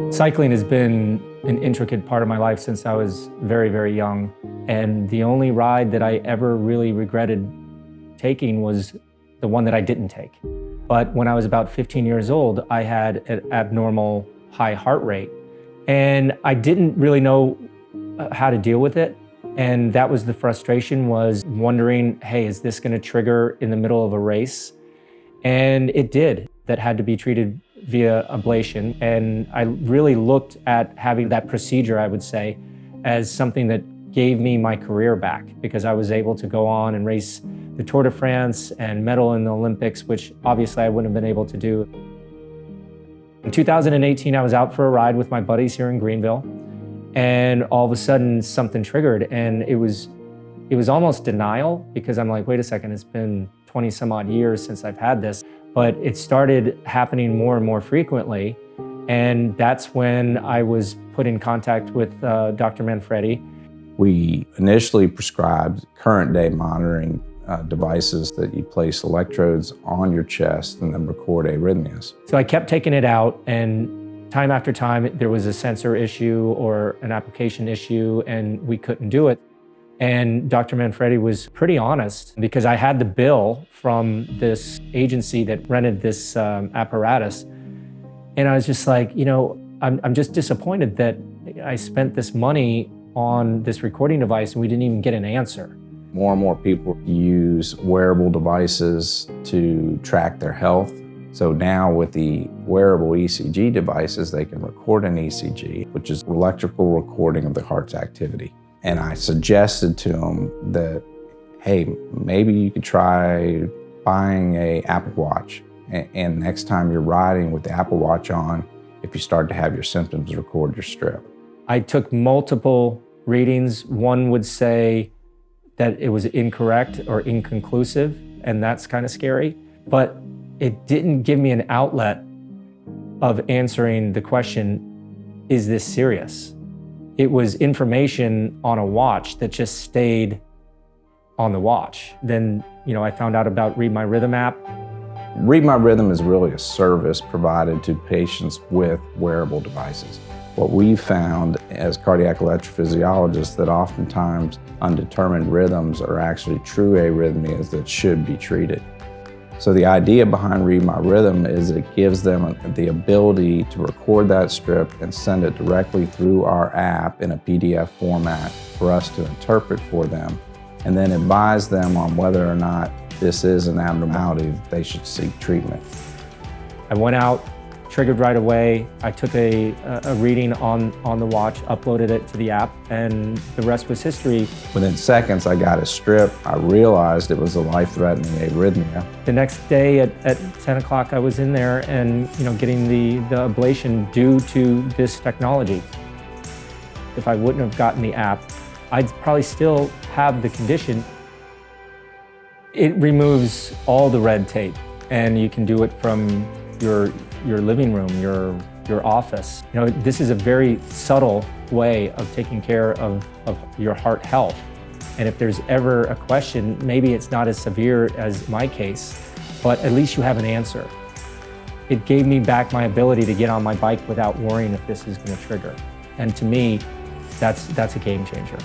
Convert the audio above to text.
Cycling has been an intricate part of my life since I was very, very young. And the only ride that I ever really regretted taking was the one that I didn't take. But when I was about 15 years old, I had an abnormal high heart rate. And I didn't really know how to deal with it. And that was the frustration, was wondering, hey, is this going to trigger in the middle of a race? And it did. That had to be treated via ablation. And I really looked at having that procedure, I would say, as something that gave me my career back, because I was able to go on and race the Tour de France and medal in the Olympics, which obviously I wouldn't have been able to do. In 2018, I was out for a ride with my buddies here in Greenville, and all of a sudden something triggered, and it was almost denial, because I'm like, wait a second, it's been 20 some odd years since I've had this. But it started happening more and more frequently. And that's when I was put in contact with Dr. Manfredi. We initially prescribed current day monitoring devices that you place electrodes on your chest and then record arrhythmias. So I kept taking it out, and time after time, there was a sensor issue or an application issue, and we couldn't do it. And Dr. Manfredi was pretty honest, because I had the bill from this agency that rented this apparatus. And I was just like, I'm just disappointed that I spent this money on this recording device and we didn't even get an answer. More and more people use wearable devices to track their health. So now with the wearable ECG devices, they can record an ECG, which is electrical recording of the heart's activity. And I suggested to him that, hey, maybe you could try buying an Apple Watch. And next time you're riding with the Apple Watch on, if you start to have your symptoms, record your strip. I took multiple readings. One would say that it was incorrect or inconclusive, and that's kind of scary. But it didn't give me an outlet of answering the question, is this serious? It was information on a watch that just stayed on the watch. Then, I found out about Read My Rhythm app. Read My Rhythm is really a service provided to patients with wearable devices. What we've found as cardiac electrophysiologists, that oftentimes undetermined rhythms are actually true arrhythmias that should be treated. So the idea behind Read My Rhythm is it gives them the ability to record that strip and send it directly through our app in a PDF format for us to interpret for them, and then advise them on whether or not this is an abnormality that they should seek treatment. I went out, triggered right away. I took a reading on the watch, uploaded it to the app, and the rest was history. Within seconds, I got a strip. I realized it was a life-threatening arrhythmia. The next day at 10 o'clock, I was in there and getting the ablation due to this technology. If I wouldn't have gotten the app, I'd probably still have the condition. It removes all the red tape, and you can do it from your living room, your office. This is a very subtle way of taking care of your heart health. And if there's ever a question, maybe it's not as severe as my case, but at least you have an answer. It gave me back my ability to get on my bike without worrying if this is going to trigger. And to me, that's a game changer.